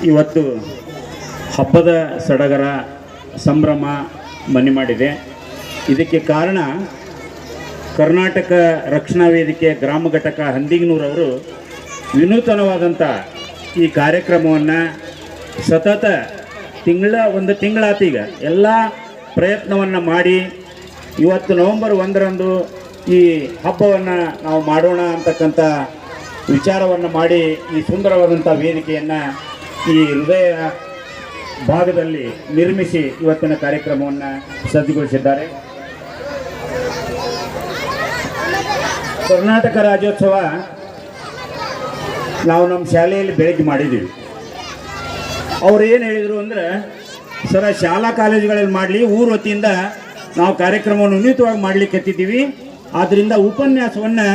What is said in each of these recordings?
ಇವತ್ತು ಹಬ್ಬದ ಸಡಗರ ಸಂಭ್ರಮ ಮನೆ ಮಾಡಿದೆ. ಇದಕ್ಕೆ ಕಾರಣ ಕರ್ನಾಟಕ ರಕ್ಷಣಾ ವೇದಿಕೆ ಗ್ರಾಮ ಘಟಕ ಹಂದಿಗನೂರವರು ವಿನೂತನವಾದಂಥ ಈ ಕಾರ್ಯಕ್ರಮವನ್ನು ಸತತ ಒಂದು ತಿಂಗಳಾತೀಗ ಎಲ್ಲ ಪ್ರಯತ್ನವನ್ನು ಮಾಡಿ ಇವತ್ತು ನವೆಂಬರ್ 1ರಂದು ಈ ಹಬ್ಬವನ್ನು ನಾವು ಮಾಡೋಣ ಅಂತಕ್ಕಂಥ ವಿಚಾರವನ್ನು ಮಾಡಿ ಈ ಸುಂದರವಾದಂಥ ವೇದಿಕೆಯನ್ನು ಈ ಹೃದಯ ಭಾಗದಲ್ಲಿ ನಿರ್ಮಿಸಿ ಇವತ್ತಿನ ಕಾರ್ಯಕ್ರಮವನ್ನು ಸಜ್ಜುಗೊಳಿಸಿದ್ದಾರೆ. ಕರ್ನಾಟಕ ರಾಜ್ಯೋತ್ಸವ ನಾವು ನಮ್ಮ ಶಾಲೆಯಲ್ಲಿ ಬೆಳಗ್ಗೆ ಮಾಡಿದ್ದೀವಿ. ಅವ್ರು ಏನು ಹೇಳಿದರು ಅಂದರೆ, ಸರ ಶಾಲಾ ಕಾಲೇಜುಗಳಲ್ಲಿ ಮಾಡಲಿ, ಊರ ವತಿಯಿಂದ ನಾವು ಕಾರ್ಯಕ್ರಮವನ್ನು ಉನ್ನತವಾಗಿ ಮಾಡಲಿಕ್ಕೆ ಆದ್ದರಿಂದ ಉಪನ್ಯಾಸವನ್ನು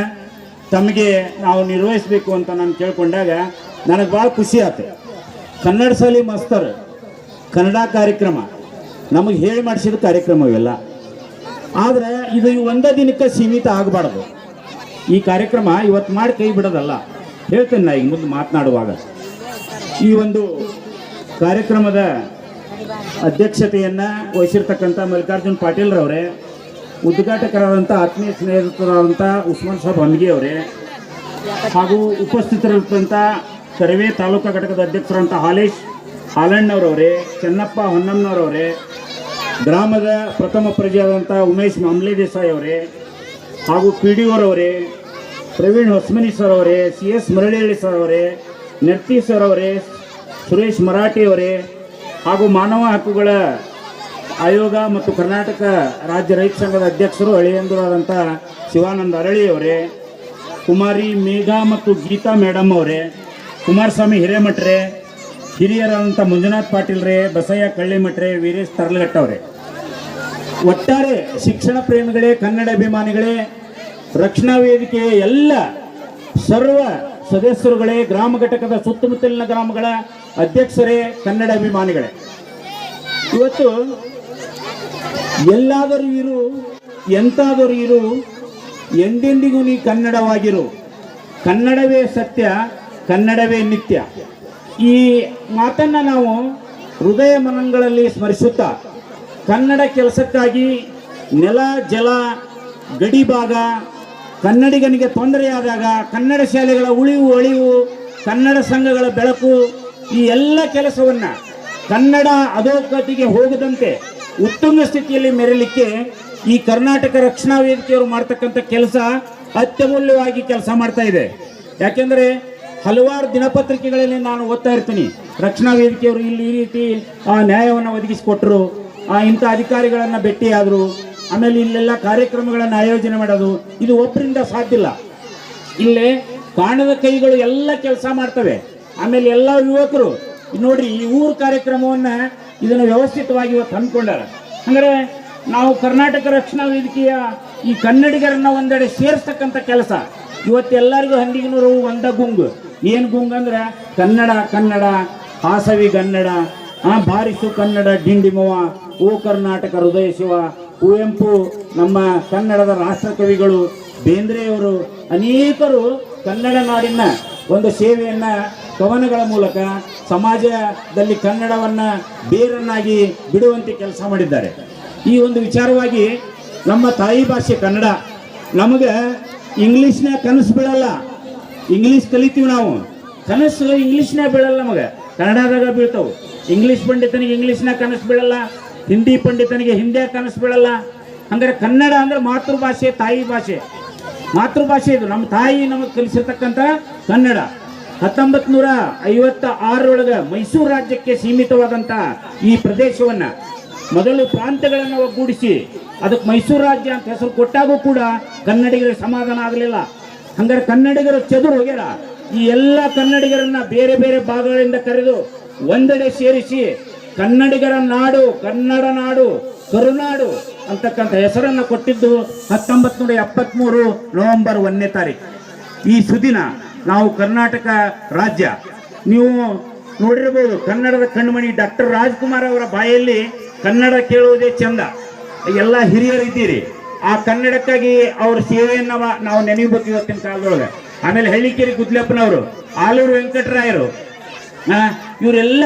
ತಮಗೆ ನಾವು ನಿರ್ವಹಿಸಬೇಕು ಅಂತ ನಾನು ಕೇಳ್ಕೊಂಡಾಗ ನನಗೆ ಭಾಳ ಖುಷಿ ಆಯ್ತು. ಕನ್ನಡ ಶಾಲೆ ಮಾಸ್ತರ್ ಕನ್ನಡ ಕಾರ್ಯಕ್ರಮ ನಮಗೆ ಹೇಳಿ ಮಾಡಿಸಿದ ಕಾರ್ಯಕ್ರಮವೆಲ್ಲ. ಆದರೆ ಇದು ಒಂದೇ ದಿನಕ್ಕೆ ಸೀಮಿತ ಆಗಬಾರ್ದು. ಈ ಕಾರ್ಯಕ್ರಮ ಇವತ್ತು ಮಾಡಿ ಕೈ ಬಿಡೋದಲ್ಲ. ಹೇಳ್ತೇನೆ ನಾ ಈಗ ಮುಂದೆ ಮಾತನಾಡುವಾಗ. ಈ ಒಂದು ಕಾರ್ಯಕ್ರಮದ ಅಧ್ಯಕ್ಷತೆಯನ್ನು ವಹಿಸಿರ್ತಕ್ಕಂಥ ಮಲ್ಲಿಕಾರ್ಜುನ್ ಪಾಟೀಲ್ರವರೇ, ಉದ್ಘಾಟಕರಾದಂಥ ಆತ್ಮೀಯ ಸ್ನೇಹಿತರಾದಂಥ ಉಸ್ಮಾನ್ ಸಾಬ್ ಹಂದಿಗೆ ಅವರೇ, ಹಾಗೂ ಉಪಸ್ಥಿತರಿರ್ತಂಥ ಕರವೇ ತಾಲೂಕಾ ಘಟಕದ ಅಧ್ಯಕ್ಷರಂಥ ಹಾಲೇಶ್ ಹಾಲಣ್ಣವರವರೇ, ಚೆನ್ನಪ್ಪ ಹೊನ್ನಮ್ಮನವರವರೇ, ಗ್ರಾಮದ ಪ್ರಥಮ ಪ್ರಜೆಯಾದಂಥ ಉಮೇಶ್ ಮಾಮ್ಲೆ ದೇಸಾಯಿ ಅವರೇ, ಹಾಗೂ ಪಿ ಡಿ ಅವರವರೇ, ಪ್ರವೀಣ್ ಹೊಸ್ಮನಿ ಸರ್ ಅವರೇ, ಸಿ ಎಸ್ ಮರಳಿಹಳ್ಳಿ ಸರ್ ಅವರೇ, ನರ್ತಿ ಸರ್ ಅವರೇ, ಸುರೇಶ್ ಮರಾಠಿ ಅವರೇ, ಹಾಗೂ ಮಾನವ ಹಕ್ಕುಗಳ ಆಯೋಗ ಮತ್ತು ಕರ್ನಾಟಕ ರಾಜ್ಯ ರೈತ ಸಂಘದ ಅಧ್ಯಕ್ಷರು ಹಳೆಯಂದೂರಾದಂಥ ಶಿವಾನಂದ ಅರಳಿಯವರೇ, ಕುಮಾರಿ ಮೇಘಾ ಮತ್ತು ಗೀತಾ ಮೇಡಮ್ ಅವರೇ, ಕುಮಾರಸ್ವಾಮಿ ಹಿರೇಮಠ್ರೆ, ಹಿರಿಯರಾದಂಥ ಮಂಜುನಾಥ್ ಪಾಟೀಲ್ರೇ, ಬಸಯ್ಯ ಕಳ್ಳಿಮಠ್ರೆ, ವೀರೇಶ್ ತರ್ಲಘಟ್ಟವರೇ, ಒಟ್ಟಾರೆ ಶಿಕ್ಷಣ ಪ್ರೇಮಿಗಳೇ, ಕನ್ನಡ ಅಭಿಮಾನಿಗಳೇ, ರಕ್ಷಣಾ ವೇದಿಕೆಯ ಎಲ್ಲ ಸರ್ವ ಸದಸ್ಯರುಗಳೇ, ಗ್ರಾಮ ಘಟಕದ ಸುತ್ತಮುತ್ತಲಿನ ಗ್ರಾಮಗಳ ಅಧ್ಯಕ್ಷರೇ, ಕನ್ನಡ ಅಭಿಮಾನಿಗಳೇ, ಇವತ್ತು ಎಲ್ಲಾದರೂ ಇರು, ಎಂತಾದರೂ ಇರು, ಎಂದೆಂದಿಗೂ ನೀ ಕನ್ನಡವಾಗಿರು, ಕನ್ನಡವೇ ಸತ್ಯ, ಕನ್ನಡವೇ ನಿತ್ಯ. ಈ ಮಾತನ್ನು ನಾವು ಹೃದಯ ಮನಗಳಲ್ಲಿ ಸ್ಮರಿಸುತ್ತಾ, ಕನ್ನಡ ಕೆಲಸಕ್ಕಾಗಿ ನೆಲ ಜಲ ಗಡಿ ಭಾಗ ಕನ್ನಡಿಗನಿಗೆ ತೊಂದರೆಯಾದಾಗ ಕನ್ನಡ ಶಾಲೆಗಳ ಉಳಿವು ಅಳಿವು, ಕನ್ನಡ ಸಂಘಗಳ ಬೆಳಕು, ಈ ಎಲ್ಲ ಕೆಲಸವನ್ನು ಕನ್ನಡ ಅಧೋಗತಿಗೆ ಹೋಗದಂತೆ ಉತ್ತುಂಗ ಸ್ಥಿತಿಯಲ್ಲಿ ಮೆರಲಿಕ್ಕೆ ಈ ಕರ್ನಾಟಕ ರಕ್ಷಣಾ ವೇದಿಕೆಯವರು ಮಾಡ್ತಕ್ಕಂಥ ಕೆಲಸ ಅತ್ಯಮೂಲ್ಯವಾಗಿ ಕೆಲಸ ಮಾಡ್ತಾ ಇದೆ. ಯಾಕೆಂದರೆ ಹಲವಾರು ದಿನಪತ್ರಿಕೆಗಳಲ್ಲಿ ನಾನು ಓದ್ತಾ ಇರ್ತೀನಿ, ರಕ್ಷಣಾ ವೇದಿಕೆಯವರು ಇಲ್ಲಿ ಈ ರೀತಿ ನ್ಯಾಯವನ್ನು ಒದಗಿಸಿಕೊಟ್ರು, ಇಂಥ ಅಧಿಕಾರಿಗಳನ್ನು ಭೇಟಿಯಾದರು, ಆಮೇಲೆ ಇಲ್ಲೆಲ್ಲ ಕಾರ್ಯಕ್ರಮಗಳನ್ನು ಆಯೋಜನೆ ಮಾಡೋದು, ಇದು ಒಬ್ಬರಿಂದ ಸಾಧ್ಯ ಇಲ್ಲ. ಇಲ್ಲೇ ಕಾಣದ ಕೈಗಳು ಎಲ್ಲ ಕೆಲಸ ಮಾಡ್ತವೆ. ಆಮೇಲೆ ಎಲ್ಲ ಯುವಕರು ನೋಡ್ರಿ ಈ ಊರ ಕಾರ್ಯಕ್ರಮವನ್ನು ಇದನ್ನು ವ್ಯವಸ್ಥಿತವಾಗಿ ಇವತ್ತು ಹಮ್ಮಿಕೊಂಡಾರ. ಅಂದರೆ ನಾವು ಕರ್ನಾಟಕ ರಕ್ಷಣಾ ವೇದಿಕೆಯ ಈ ಕನ್ನಡಿಗರನ್ನು ಒಂದೆಡೆ ಸೇರಿಸ್ತಕ್ಕಂಥ ಕೆಲಸ ಇವತ್ತೆಲ್ಲರಿಗೂ ಹಂದಿಗನೂರು ಒಂದ ಗುಂಗು. ಏನು ಗುಂಗು ಅಂದ್ರೆ ಕನ್ನಡ ಕನ್ನಡ ಹಾಸವಿ ಕನ್ನಡ, ಬಾರಿಸು ಕನ್ನಡ ಡಿಂಡಿಮವ, ಓ ಕರ್ನಾಟಕ ಹೃದಯ ಶಿವ, ಕುವೆಂಪು, ನಮ್ಮ ಕನ್ನಡದ ರಾಷ್ಟ್ರಕವಿಗಳು, ಬೇಂದ್ರೆಯವರು, ಅನೇಕರು ಕನ್ನಡ ನಾಡಿನ ಒಂದು ಸೇವೆಯನ್ನು ಕವನಗಳ ಮೂಲಕ ಸಮಾಜದಲ್ಲಿ ಕನ್ನಡವನ್ನು ಬೇರನ್ನಾಗಿ ಬಿಡುವಂತೆ ಕೆಲಸ ಮಾಡಿದ್ದಾರೆ. ಈ ಒಂದು ವಿಚಾರವಾಗಿ ನಮ್ಮ ತಾಯಿ ಭಾಷೆ ಕನ್ನಡ, ನಮಗೆ ಇಂಗ್ಲೀಷ್ನ ಕನಸು ಬೀಳಲ್ಲ. ಇಂಗ್ಲೀಷ್ ಕಲಿತೀವಿ ನಾವು, ಕನಸು ಇಂಗ್ಲೀಷ್ನ ಬೀಳಲ್ಲ, ನಮಗೆ ಕನ್ನಡದಾಗ ಬೀಳ್ತಾವೆ. ಇಂಗ್ಲೀಷ್ ಪಂಡಿತನಿಗೆ ಇಂಗ್ಲೀಷ್ನ ಕನಸು ಬೀಳಲ್ಲ, ಹಿಂದಿ ಪಂಡಿತನಿಗೆ ಹಿಂದಿಯ ಕನಸು ಬೀಳಲ್ಲ. ಅಂದರೆ ಕನ್ನಡ ಅಂದರೆ ಮಾತೃಭಾಷೆ, ತಾಯಿ ಭಾಷೆ, ಮಾತೃಭಾಷೆ. ಇದು ನಮ್ಮ ತಾಯಿ ನಮಗೆ ಕಲಿಸಿರ್ತಕ್ಕಂಥ ಕನ್ನಡ. 1956 ಮೈಸೂರು ರಾಜ್ಯಕ್ಕೆ ಸೀಮಿತವಾದಂಥ ಈ ಪ್ರದೇಶವನ್ನು ಮೊದಲು ಪ್ರಾಂತ್ಯಗಳನ್ನು ಒಗ್ಗೂಡಿಸಿ ಅದಕ್ಕೆ ಮೈಸೂರು ರಾಜ್ಯ ಅಂತ ಹೆಸರು ಕೊಟ್ಟಾಗೂ ಕೂಡ ಕನ್ನಡಿಗರಿಗೆ ಸಮಾಧಾನ ಆಗಲಿಲ್ಲ. ಹಂಗಾರೆ ಕನ್ನಡಿಗರು ಚದುರು ಹೋಗ್ಯಾರ. ಈ ಎಲ್ಲ ಕನ್ನಡಿಗರನ್ನ ಬೇರೆ ಬೇರೆ ಭಾಗಗಳಿಂದ ಕರೆದು ಒಂದೆಡೆ ಸೇರಿಸಿ ಕನ್ನಡಿಗರ ನಾಡು, ಕನ್ನಡ ನಾಡು, ಕರುನಾಡು ಅಂತಕ್ಕಂಥ ಹೆಸರನ್ನು ಕೊಟ್ಟಿದ್ದು 1973 ನವೆಂಬರ್ 1ನೇ ತಾರೀಕು. ಈ ಸುದಿನ ನಾವು ಕರ್ನಾಟಕ ರಾಜ್ಯ, ನೀವು ನೋಡಿರ್ಬೋದು, ಕನ್ನಡದ ಕಣ್ಮಣಿ ಡಾಕ್ಟರ್ ರಾಜ್ಕುಮಾರ್ ಅವರ ಬಾಯಲ್ಲಿ ಕನ್ನಡ ಕೇಳುವುದೇ ಚಂದ. ಎಲ್ಲ ಹಿರಿಯರಿದ್ದೀರಿ, ಆ ಕನ್ನಡಕ್ಕಾಗಿ ಅವ್ರ ಸೇವೆಯನ್ನು ನಾವು ನೆನೆಯಬೇಕು ಇವತ್ತಿನ ಕಾಲದೊಳಗೆ. ಆಮೇಲೆ ಹಳ್ಳಿಕೇರಿ ಗುದ್ಲಪ್ಪನವರು, ಆಲೂರು ವೆಂಕಟರಾಯರು, ಇವರೆಲ್ಲ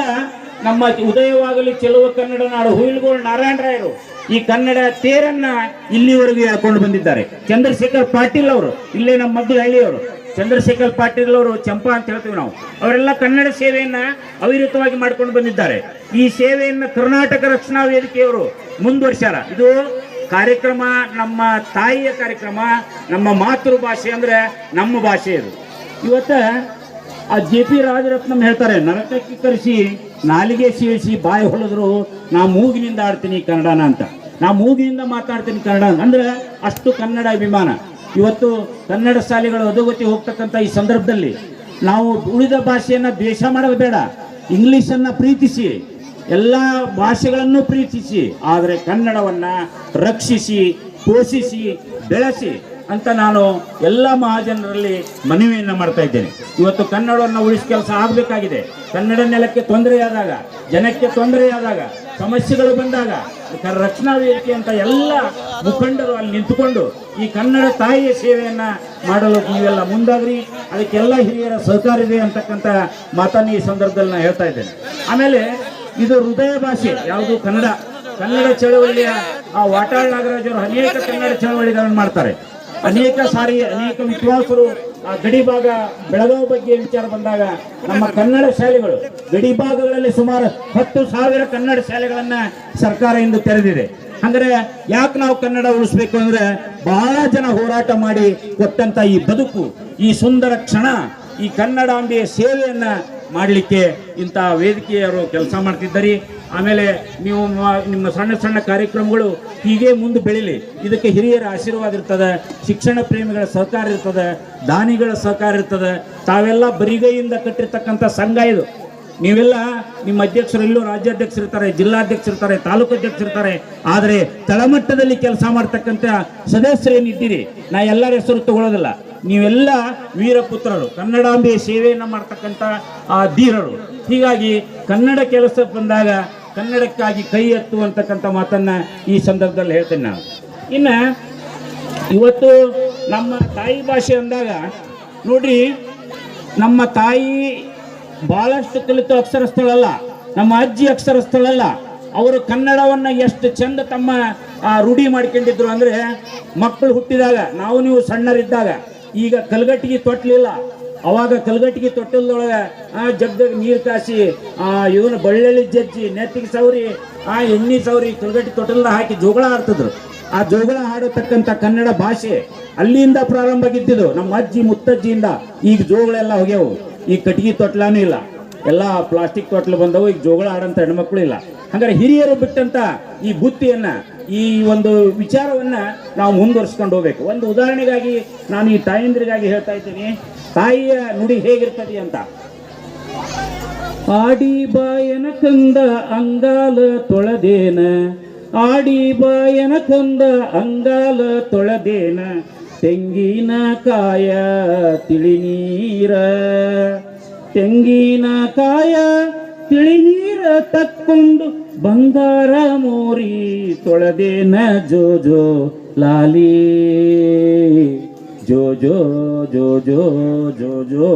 ನಮ್ಮ ಉದಯವಾಗಲಿ ಚೆಲುವ ಕನ್ನಡ ನಾಡು ಹುಯಿಲ್ಗೋಳ್ ನಾರಾಯಣರಾಯರು ಈ ಕನ್ನಡ ತೇರನ್ನ ಇಲ್ಲಿವರೆಗೂ ಎಳ್ಕೊಂಡು ಬಂದಿದ್ದಾರೆ. ಚಂದ್ರಶೇಖರ್ ಪಾಟೀಲ್ ಅವರು ಇಲ್ಲೇ ನಮ್ಮ ಮದ್ದು ಹಳ್ಳಿಯವರು, ಚಂದ್ರಶೇಖರ್ ಪಾಟೀಲ್ ಅವರು ಚಂಪಾ ಅಂತ ಹೇಳ್ತೀವಿ ನಾವು, ಅವರೆಲ್ಲ ಕನ್ನಡ ಸೇವೆಯನ್ನ ಅವಿರತವಾಗಿ ಮಾಡ್ಕೊಂಡು ಬಂದಿದ್ದಾರೆ. ಈ ಸೇವೆಯನ್ನ ಕರ್ನಾಟಕ ರಕ್ಷಣಾ ವೇದಿಕೆಯವರು ಮುಂದುವರ್ಸ್ಯಾರ. ಇದು ಕಾರ್ಯಕ್ರಮ ನಮ್ಮ ತಾಯಿಯ ಕಾರ್ಯಕ್ರಮ, ನಮ್ಮ ಮಾತೃಭಾಷೆ ಅಂದ್ರೆ ನಮ್ಮ ಭಾಷೆ ಇದು. ಇವತ್ತ ಆ JP ರಾಜರತ್ನಂ ಹೇಳ್ತಾರೆ, ನರಕಕ್ಕೆ ಕರೆಸಿ ನಾಲಿಗೆ ಸೀಳಿಸಿ ಬಾಯಿ ಹೊಳೆದ್ರು ನಾ ಮೂಗಿನಿಂದ ಆಡ್ತೀನಿ ಕನ್ನಡನ ಅಂತ. ನಾ ಮೂಗಿನಿಂದ ಮಾತಾಡ್ತೀನಿ ಕನ್ನಡ ಅಂದ್ರೆ ಅಷ್ಟು ಕನ್ನಡ ಅಭಿಮಾನ. ಇವತ್ತು ಕನ್ನಡ ಶಾಲೆಗಳು ಅಧೋಗತಿ ಹೋಗ್ತಕ್ಕಂಥ ಈ ಸಂದರ್ಭದಲ್ಲಿ ನಾವು ಉಳಿದ ಭಾಷೆಯನ್ನ ದ್ವೇಷ ಮಾಡೋದು ಬೇಡ, ಇಂಗ್ಲಿಷನ್ನು ಪ್ರೀತಿಸಿ, ಎಲ್ಲ ಭಾಷೆಗಳನ್ನು ಪ್ರೀತಿಸಿ, ಆದರೆ ಕನ್ನಡವನ್ನ ರಕ್ಷಿಸಿ, ಪೋಷಿಸಿ, ಬೆಳೆಸಿ ಅಂತ ನಾನು ಎಲ್ಲ ಮಹಾಜನರಲ್ಲಿ ಮನವಿಯನ್ನು ಮಾಡ್ತಾ ಇದ್ದೇನೆ. ಇವತ್ತು ಕನ್ನಡವನ್ನು ಉಳಿಸಿ ಕೆಲಸ ಆಗಬೇಕಾಗಿದೆ. ಕನ್ನಡ ನೆಲಕ್ಕೆ ತೊಂದರೆಯಾದಾಗ, ಜನಕ್ಕೆ ತೊಂದರೆಯಾದಾಗ, ಸಮಸ್ಯೆಗಳು ಬಂದಾಗ ರಕ್ಷಣಾ ವೇದಿಕೆ ಅಂತ ಎಲ್ಲ ಮುಖಂಡರು ಅಲ್ಲಿ ನಿಂತುಕೊಂಡು ಈ ಕನ್ನಡ ತಾಯಿಯ ಸೇವೆಯನ್ನ ಮಾಡಲು ನೀವೆಲ್ಲ ಮುಂದಾಗ್ರಿ. ಅದಕ್ಕೆಲ್ಲ ಹಿರಿಯರ ಸಹಕಾರ ಇದೆ ಅಂತಕ್ಕಂಥ ಮಾತನ್ನು ಈ ಸಂದರ್ಭದಲ್ಲಿ ನಾನು ಹೇಳ್ತಾ ಇದ್ದೇನೆ. ಆಮೇಲೆ ಇದು ಹೃದಯ ಭಾಷೆ ಯಾವುದು ಕನ್ನಡ. ಕನ್ನಡ ಚಳವಳಿಯ ಆ ವಾಟಾಳ್ ನಾಗರಾಜ್ ಅವರು ಅನೇಕ ಕನ್ನಡ ಚಳವಳಿಗಳನ್ನು ಮಾಡ್ತಾರೆ. ಅನೇಕ ವಿದ್ವಾಂಸರು ಆ ಗಡಿ ಭಾಗ ಬೆಳಗಾವಿ ಬಗ್ಗೆ ವಿಚಾರ ಬಂದಾಗ ನಮ್ಮ ಕನ್ನಡ ಶಾಲೆಗಳು ಗಡಿ ಭಾಗಗಳಲ್ಲಿ ಸುಮಾರು 10,000 ಕನ್ನಡ ಶಾಲೆಗಳನ್ನ ಸರ್ಕಾರ ಇಂದು ತೆರೆದಿದೆ. ಅಂದ್ರೆ ಯಾಕೆ ನಾವು ಕನ್ನಡ ಉಳಿಸ್ಬೇಕು ಅಂದ್ರೆ ಬಹಳ ಜನ ಹೋರಾಟ ಮಾಡಿ ಕೊಟ್ಟಂತ ಈ ಬದುಕು, ಈ ಸುಂದರ ಕ್ಷಣ, ಈ ಕನ್ನಡಾಂಬೆಯ ಸೇವೆಯನ್ನ ಮಾಡಲಿಕ್ಕೆ ಇಂಥ ವೇದಿಕೆಯವರು ಕೆಲಸ ಮಾಡ್ತಿದ್ದಾರೆ. ಆಮೇಲೆ ನೀವು ನಿಮ್ಮ ಸಣ್ಣ ಸಣ್ಣ ಕಾರ್ಯಕ್ರಮಗಳು ಹೀಗೆ ಮುಂದೆ ಬೆಳೀಲಿ. ಇದಕ್ಕೆ ಹಿರಿಯರ ಆಶೀರ್ವಾದ ಇರ್ತದೆ, ಶಿಕ್ಷಣ ಪ್ರೇಮಿಗಳ ಸಹಕಾರ ಇರ್ತದೆ, ದಾನಿಗಳ ಸಹಕಾರ ಇರ್ತದೆ. ತಾವೆಲ್ಲ ಬರಿಗೈಯಿಂದ ಕಟ್ಟಿರ್ತಕ್ಕಂಥ ಸಂಘ ಇದು. ನೀವೆಲ್ಲ ನಿಮ್ಮ ಅಧ್ಯಕ್ಷರು ಇಲ್ಲೂ ರಾಜ್ಯಾಧ್ಯಕ್ಷರು ಇರ್ತಾರೆ, ಜಿಲ್ಲಾಧ್ಯಕ್ಷರು ಇರ್ತಾರೆ, ತಾಲೂಕು ಅಧ್ಯಕ್ಷರು ಇರ್ತಾರೆ. ಆದರೆ ತಳಮಟ್ಟದಲ್ಲಿ ಕೆಲಸ ಮಾಡ್ತಕ್ಕಂಥ ಸದಸ್ಯರೇನಿದ್ದೀರಿ, ನಾ ಎಲ್ಲರ ಹೆಸರು ತಗೊಳ್ಳೋದಿಲ್ಲ. ನೀವೆಲ್ಲ ವೀರಪುತ್ರರು, ಕನ್ನಡಾಂಬೆಯ ಸೇವೆಯನ್ನು ಮಾಡ್ತಕ್ಕಂಥ ಆ ಧೀರರು. ಹೀಗಾಗಿ ಕನ್ನಡ ಕೆಲಸ ಬಂದಾಗ ಕನ್ನಡಕ್ಕಾಗಿ ಕೈ ಎತ್ತುವಂತಕ್ಕಂಥ ಮಾತನ್ನ ಈ ಸಂದರ್ಭದಲ್ಲಿ ಹೇಳ್ತೇನೆ ನಾನು. ಇನ್ನು ಇವತ್ತು ನಮ್ಮ ತಾಯಿ ಭಾಷೆ ಅಂದಾಗ ನೋಡ್ರಿ, ನಮ್ಮ ತಾಯಿ ಬಹಳಷ್ಟು ಕಲಿತು ಅಕ್ಷರಸ್ಥಳಲ್ಲ, ನಮ್ಮ ಅಜ್ಜಿ ಅಕ್ಷರಸ್ಥಳಲ್ಲ. ಅವರು ಕನ್ನಡವನ್ನ ಎಷ್ಟು ಚಂದ ತಮ್ಮ ರೂಢಿ ಮಾಡ್ಕೊಂಡಿದ್ರು ಅಂದ್ರೆ, ಮಕ್ಕಳು ಹುಟ್ಟಿದಾಗ, ನಾವು ನೀವು ಸಣ್ಣರಿದ್ದಾಗ, ಈಗ ಕಲ್ಗಟ್ಟಿಗೆ ತೊಟ್ಲಿಲ್ಲ, ಅವಾಗ ಕಲ್ಗಟ್ಟಿಗೆ ತೊಟ್ಟಲ್ದೊಳಗೆ ಜಗ್ದಾಗ ನೀರು ಕಾಸಿ ಇವನ ಬಳ್ಳೆಳ್ಳಿ ಜಜ್ಜಿ ನೆತ್ತಿಗೆ ಸೌರಿ ಎಣ್ಣೆ ಸೌರಿ ಕಲ್ಗಟ್ಟಿ ತೊಟ್ಟಲ್ದ ಹಾಕಿ ಜೋಗಳ ಆಡ್ತಿದ್ರು. ಆ ಜೋಗಳ ಹಾಡತಕ್ಕಂಥ ಕನ್ನಡ ಭಾಷೆ ಅಲ್ಲಿಂದ ಪ್ರಾರಂಭ ಆಗಿದ್ದು, ನಮ್ಮ ಅಜ್ಜಿ ಮುತ್ತಜ್ಜಿಯಿಂದ. ಈಗ ಜೋಗಳೆಲ್ಲ ಹೋಗ್ಯಾವು, ಈಗ ಕಟ್ಟಿಗೆ ತೊಟ್ಲಾನು ಇಲ್ಲ, ಎಲ್ಲ ಪ್ಲಾಸ್ಟಿಕ್ ತೊಟ್ಲು ಬಂದವು. ಈಗ ಜೋಗಳ ಆಡಂತ ಹೆಣ್ಮಕ್ಳು ಇಲ್ಲ. ಹಾಗಾದ್ರೆ ಹಿರಿಯರು ಬಿಟ್ಟಂತ ಈ ಬುತ್ತಿಯನ್ನ, ಈ ಒಂದು ವಿಚಾರವನ್ನ ನಾವು ಮುಂದುವರ್ಸ್ಕೊಂಡು ಹೋಗ್ಬೇಕು. ಒಂದು ಉದಾಹರಣೆಗಾಗಿ ನಾನು ಈ ತಾಯಂದ್ರಿಗಾಗಿ ಹೇಳ್ತಾ ಇದ್ದೀನಿ, ತಾಯಿಯ ನುಡಿ ಹೇಗಿರ್ತದೆ ಅಂತ. ಆಡಿ ಬಾಯನ ಕಂದ ಅಂಗಾಲ ತೊಳೆದೇನ, ಆಡಿ ಬಾಯನ ಕಂದ ಅಂಗಾಲ ತೊಳೆದೇನ, ತೆಂಗಿನ ಕಾಯ ತಿಳಿನೀರ, ತೆಂಗಿನ ಕಾಯ ತಿಳಿನೀರ ತಕ್ಕೊಂಡು ಬಂಗಾರ ಮೋರಿ ತೊಳೆದೇನ, ಜೋ ಜೋ ಲಾಲಿ, ಜೋ ಜೋ ಜೋ ಜೋ ಜೋ ಜೋ.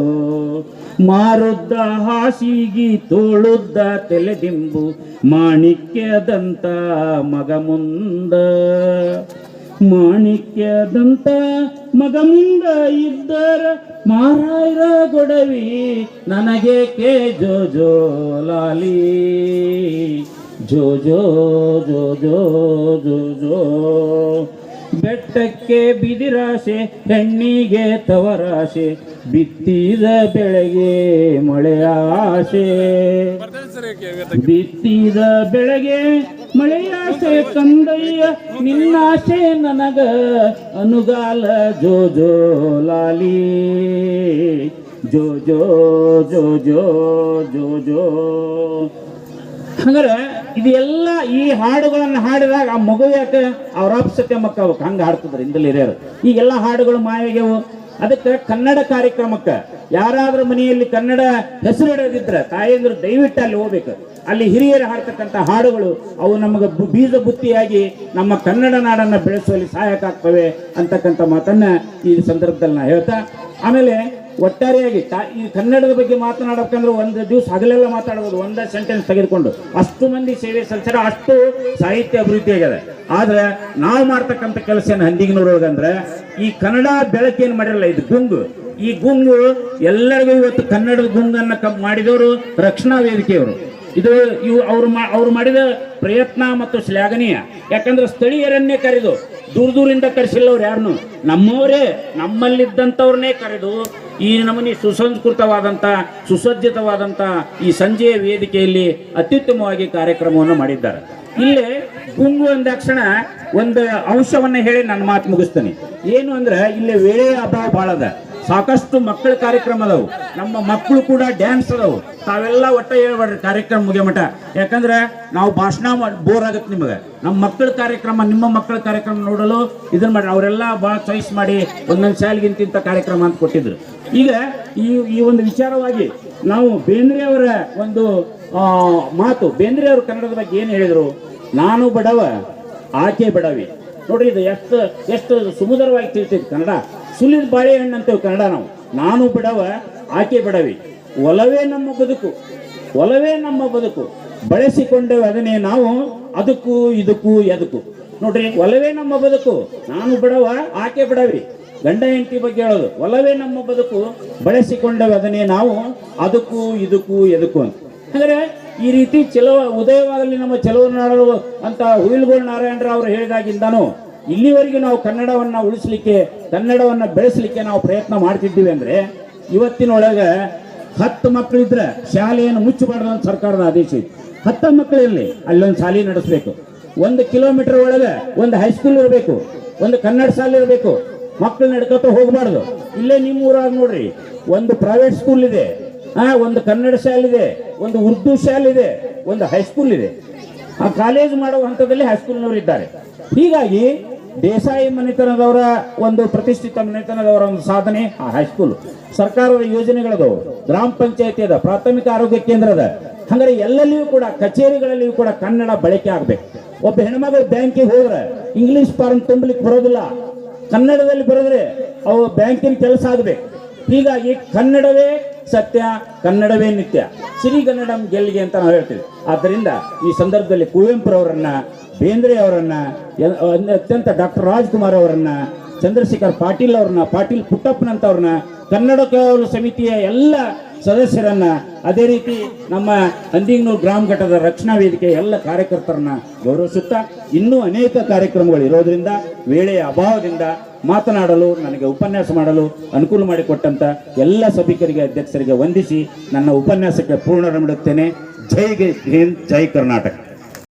ಮಾರುದ್ದ ಹಾಸಿಗಿ ತೋಳುದ್ದ ತೆಲೆದಿಂಬು, ಮಾಣಿಕ್ಯದಂತ ಮಗ ಮುಂದ, ಮಾಣಿಕ್ಯದಂತ ಮಗ ಮುಂದ ಇದ್ದರ ಮಾರಾಯರ ಗೊಡವಿ ನನಗೇಕೆ, ಜೋ ಜೋ ಲಾಲಿ, ಜೋ ಜೋ ಜೋ ಜೋ ಜೋ ಜೋ. ಬೆಟ್ಟಕ್ಕೆ ಬಿದಿರಾಸೆ, ಹೆಣ್ಣಿಗೆ ತವರಾಸೆ, ಬಿತ್ತಿದ ಬೆಳೆಗೆ ಮಳೆಯಾಸೆ, ಬಿತ್ತಿದ ಬೆಳೆಗೆ ಮಳೆಯಾಸೆ, ಕಂದಯ್ಯ ನಿನ್ನಾಸೆ ನನಗ ಅನುಗಾಲ, ಜೋ ಜೋ ಲಾಲಿ, ಜೋ ಜೋ ಜೋ ಜೋ ಜೋ ಜೋ. ಹಂಗಾರೆ ಇದೆಲ್ಲ ಈ ಹಾಡುಗಳನ್ನು ಹಾಡಿದಾಗ ಆ ಮಗು ಯಾಕೆ ಅವ್ರ ಅಪ್ಸತ್ಯ ಮಕ್ಕ ಹಂಗೆ ಹಾಡ್ತಿದ್ರು ಹಿಂದಲ್ಲಿ ಹಿರಿಯರು. ಈಗೆಲ್ಲ ಹಾಡುಗಳು ಮಾಯಾಗ್ಯವು. ಅದಕ್ಕೆ ಕನ್ನಡ ಕಾರ್ಯಕ್ರಮಕ್ಕೆ ಯಾರಾದ್ರೂ ಮನೆಯಲ್ಲಿ ಕನ್ನಡ ಹೆಸರು ಇಡೋದಿದ್ರೆ ತಾಯಂದ್ರು ದಯವಿಟ್ಟು ಅಲ್ಲಿ ಹೋಗ್ಬೇಕು. ಅಲ್ಲಿ ಹಿರಿಯರು ಹಾಡ್ತಕ್ಕಂಥ ಹಾಡುಗಳು ಅವು ನಮಗೆ ಬೀಜ ಬುತ್ತಿಯಾಗಿ ನಮ್ಮ ಕನ್ನಡ ನಾಡನ್ನು ಬೆಳೆಸುವಲ್ಲಿ ಸಹಾಯಕ ಆಗ್ತವೆ ಅಂತಕ್ಕಂಥ ಮಾತನ್ನ ಈ ಸಂದರ್ಭದಲ್ಲಿ ನಾ ಹೇಳ್ತಾ, ಆಮೇಲೆ ಒಟ್ಟಾರೆಯಾಗಿ ಈ ಕನ್ನಡದ ಬಗ್ಗೆ ಮಾತನಾಡಬೇಕಂದ್ರೆ ಒಂದು ದಿವಸ ಹಗಲೆಲ್ಲ ಮಾತಾಡ್ಬೋದು, ಒಂದೇ ಸೆಂಟೆನ್ಸ್ ತೆಗೆದುಕೊಂಡು. ಅಷ್ಟು ಮಂದಿ ಸೇವೆ ಸಲ್ಲಿಸ್ಯಾರ, ಅಷ್ಟು ಸಾಹಿತ್ಯ ಅಭಿವೃದ್ಧಿ ಆಗಿದೆ. ಆದ್ರೆ ನಾವು ಮಾಡ್ತಕ್ಕಂಥ ಕೆಲಸ ಏನು ಹಂದಿಗನೂರೊಳಗಂದ್ರೆ ಈ ಕನ್ನಡ ಬೆಳಕೇನು ಮಾಡಿರಲ್ಲ, ಇದು ಗುಂಗು. ಈ ಗುಂಗು ಎಲ್ಲರಿಗೂ ಇವತ್ತು ಕನ್ನಡದ ಗುಂಗನ್ನು ಮಾಡಿದವರು ರಕ್ಷಣಾ ವೇದಿಕೆಯವರು. ಇದು ಅವ್ರು ಮಾಡಿದ ಪ್ರಯತ್ನ ಮತ್ತು ಶ್ಲಾಘನೀಯ. ಯಾಕಂದ್ರೆ ಸ್ಥಳೀಯರನ್ನೇ ಕರೆದು, ದೂರದಿಂದ ಕರೆಸಿಲ್ಲ ಅವ್ರು ಯಾರನ್ನು, ನಮ್ಮವರೇ ನಮ್ಮಲ್ಲಿದ್ದಂಥವ್ರನ್ನೇ ಕರೆದು ಈ ನಮೂನಿ ಸುಸಂಸ್ಕೃತವಾದಂಥ ಸುಸಜ್ಜಿತವಾದಂಥ ಈ ಸಂಜೆಯ ವೇದಿಕೆಯಲ್ಲಿ ಅತ್ಯುತ್ತಮವಾಗಿ ಕಾರ್ಯಕ್ರಮವನ್ನು ಮಾಡಿದ್ದಾರೆ. ಇಲ್ಲೇ ಗುಂಗು ಅಂದಾಕ್ಷಣ ಒಂದು ಅಂಶವನ್ನು ಹೇಳಿ ನನ್ನ ಮಾತು ಮುಗಿಸ್ತೇನೆ. ಏನು ಅಂದ್ರೆ ಇಲ್ಲಿ ವೇಳೆಯ ಅಭಾವ ಭಾಳ ಅದ. ಸಾಕಷ್ಟು ಮಕ್ಕಳ ಕಾರ್ಯಕ್ರಮ ಅದಾವು, ನಮ್ಮ ಮಕ್ಕಳು ಕೂಡ ಡ್ಯಾನ್ಸ್ ಅದಾವು. ತಾವೆಲ್ಲ ಒಟ್ಟ ಹೇಳ್ಬೇಡ್ರಿ ಕಾರ್ಯಕ್ರಮ ಮುಗಿಯ ಮಠ, ಯಾಕಂದ್ರೆ ನಾವು ಭಾಷಣ ಬೋರ್ ಆಗತ್ತೆ ನಿಮಗೆ. ನಮ್ಮ ಮಕ್ಕಳ ಕಾರ್ಯಕ್ರಮ, ನಿಮ್ಮ ಮಕ್ಕಳ ಕಾರ್ಯಕ್ರಮ ನೋಡಲು ಇದನ್ನ ಮಾಡಿ ಅವರೆಲ್ಲ ಭಾಳ ಚಾಯ್ಸ್ ಮಾಡಿ ಒಂದೊಂದು ಶಾಲೆಗಿಂತ ಕಾರ್ಯಕ್ರಮ ಅಂತ ಕೊಟ್ಟಿದ್ರು. ಈಗ ಈ ಒಂದು ವಿಚಾರವಾಗಿ ನಾವು ಬೇಂದ್ರೆಯವರ ಒಂದು ಮಾತು, ಬೇಂದ್ರೆಯವರು ಕನ್ನಡದ ಬಗ್ಗೆ ಏನು ಹೇಳಿದರು, ನಾನು ಬಡವ ಆಕೆ ಬಡವಿ. ನೋಡ್ರಿ, ಇದು ಎಷ್ಟು ಸುಮಧುರವಾಗಿ ತಿಳಿತೈತಿ ಕನ್ನಡ. ಸುಲಿದ ಬಾಳೆಹಣ್ಣು ಅಂತೇವೆ ಕನ್ನಡ ನಾವು. ನಾನು ಬಡವ ಆಕೆ ಬಡವಿ, ಒಲವೇ ನಮ್ಮ ಬದುಕು, ಒಲವೇ ನಮ್ಮ ಬದುಕು, ಬಳಸಿಕೊಂಡೇವೆ ಅದನ್ನೇ ನಾವು ಅದಕ್ಕೂ ಇದಕ್ಕೂ ಎದಕ್ಕೂ. ನೋಡ್ರಿ, ಒಲವೇ ನಮ್ಮ ಬದುಕು, ನಾನು ಬಡವ ಆಕೆ ಬಡವಿ, ಗಂಡ ಹೆಂಡತಿ ಬಗ್ಗೆ ಹೇಳೋದು. ಒಲವೇ ನಮ್ಮ ಬದುಕು, ಬಳಸಿಕೊಂಡೇವೆ ಅದನ್ನೇ ನಾವು ಅದಕ್ಕೂ ಇದಕ್ಕೂ ಎದಕ್ಕೂ ಅಂತ. ಅಂದರೆ ಈ ರೀತಿ ಉದಯವಾಗಲಿ ನಮ್ಮ ಚೆಲುವನಾಡಲು ಅಂತ ಹುಯಿಲ್ಗೋಳ್ ನಾರಾಯಣರಾವ್ ಅವರು ಹೇಳಿದಾಗಿಂದನೂ ಇಲ್ಲಿವರೆಗೆ ನಾವು ಕನ್ನಡವನ್ನು ಉಳಿಸ್ಲಿಕ್ಕೆ, ಕನ್ನಡವನ್ನು ಬೆಳೆಸಲಿಕ್ಕೆ ನಾವು ಪ್ರಯತ್ನ ಮಾಡ್ತಿದ್ದೀವಿ. ಅಂದರೆ ಇವತ್ತಿನೊಳಗೆ 10 ಮಕ್ಕಳಿದ್ರೆ ಶಾಲೆಯನ್ನು ಮುಚ್ಚಬಾರ್ದು ಅಂತ ಸರ್ಕಾರದ ಆದೇಶ ಇತ್ತು. 10 ಮಕ್ಕಳಿರಲಿ, ಅಲ್ಲೊಂದು ಶಾಲೆ ನಡೆಸಬೇಕು. 1 ಕಿಲೋಮೀಟರ್ ಒಳಗೆ ಒಂದು ಹೈಸ್ಕೂಲ್ ಇರಬೇಕು, ಒಂದು ಕನ್ನಡ ಶಾಲೆ ಇರಬೇಕು. ಮಕ್ಕಳು ನಡ್ಕೊತ ಹೋಗಬಾರ್ದು. ಇಲ್ಲೇ ನಿಮ್ಮ ಊರಾಗ ನೋಡ್ರಿ, ಒಂದು ಪ್ರೈವೇಟ್ ಸ್ಕೂಲ್ ಇದೆ, ಒಂದು ಕನ್ನಡ ಶಾಲೆ ಇದೆ, ಒಂದು ಉರ್ದು ಶಾಲೆ ಇದೆ, ಒಂದು ಹೈಸ್ಕೂಲ್ ಇದೆ. ಆ ಕಾಲೇಜ್ ಮಾಡುವ ಹಂತದಲ್ಲಿ ಹೈಸ್ಕೂಲ್ನವರು ಇದ್ದಾರೆ. ಹೀಗಾಗಿ ದೇಸಾಯಿ ಮನೆತನದವರ ಒಂದು ಪ್ರತಿಷ್ಠಿತ ಮನೆತನದವರ ಒಂದು ಸಾಧನೆ ಆ ಹೈಸ್ಕೂಲ್. ಸರ್ಕಾರದ ಯೋಜನೆಗಳದವು, ಗ್ರಾಮ ಪಂಚಾಯತಿ ಅದ, ಪ್ರಾಥಮಿಕ ಆರೋಗ್ಯ ಕೇಂದ್ರ ಅದ. ಹಾಗಾದ್ರೆ ಎಲ್ಲಲ್ಲಿಯೂ ಕೂಡ ಕಚೇರಿಗಳಲ್ಲಿಯೂ ಕೂಡ ಕನ್ನಡ ಬಳಕೆ ಆಗ್ಬೇಕು. ಒಬ್ಬ ಹೆಣ್ಮಗಳು ಬ್ಯಾಂಕಿಗೆ ಹೋದ್ರೆ ಇಂಗ್ಲಿಷ್ ಫಾರ್ಮ್ ತುಂಬಲಿಕ್ಕೆ ಬರೋದಿಲ್ಲ, ಕನ್ನಡದಲ್ಲಿ ಬರೆದ್ರೆ ಅವು ಬ್ಯಾಂಕಿನ ಕೆಲಸ ಆಗಬೇಕು. ಹೀಗಾಗಿ ಕನ್ನಡವೇ ಸತ್ಯ, ಕನ್ನಡವೇ ನಿತ್ಯ, ಸಿರಿಗನ್ನಡಂ ಗೆಲ್ಲಿಗೆ ಅಂತ ನಾವು ಹೇಳ್ತೀವಿ. ಆದ್ದರಿಂದ ಈ ಸಂದರ್ಭದಲ್ಲಿ ಕುವೆಂಪುರವರನ್ನ, ಬೇಂದ್ರೆ ಅವರನ್ನ, ಅತ್ಯಂತ ಡಾಕ್ಟರ್ ರಾಜ್ಕುಮಾರ್ ಅವರನ್ನ, ಚಂದ್ರಶೇಖರ್ ಪಾಟೀಲ್ ಅವ್ರನ್ನ, ಪಾಟೀಲ್ ಪುಟ್ಟಪ್ಪನಂತವ್ರನ್ನ, ಕನ್ನಡ ಕಾವಲು ಸಮಿತಿಯ ಎಲ್ಲ ಸದಸ್ಯರನ್ನ, ಅದೇ ರೀತಿ ನಮ್ಮ ಹಂದಿಗನೂರು ಗ್ರಾಮ ಘಟಕದ ರಕ್ಷಣಾ ವೇದಿಕೆ ಎಲ್ಲ ಕಾರ್ಯಕರ್ತರನ್ನ ಗೌರವಿಸುತ್ತಾ, ಇನ್ನೂ ಅನೇಕ ಕಾರ್ಯಕ್ರಮಗಳು ಇರೋದ್ರಿಂದ ವೇಳೆಯ ಅಭಾವದಿಂದ ಮಾತನಾಡಲು, ನನಗೆ ಉಪನ್ಯಾಸ ಮಾಡಲು ಅನುಕೂಲ ಮಾಡಿಕೊಟ್ಟಂತ ಎಲ್ಲ ಸಭಿಕರಿಗೆ, ಅಧ್ಯಕ್ಷರಿಗೆ ವಂದಿಸಿ ನನ್ನ ಉಪನ್ಯಾಸಕ್ಕೆ ಪೂರ್ಣ ಮಾಡುತ್ತೇನೆ. ಜೈ ಹಿಂದ್, ಜೈ ಕರ್ನಾಟಕ.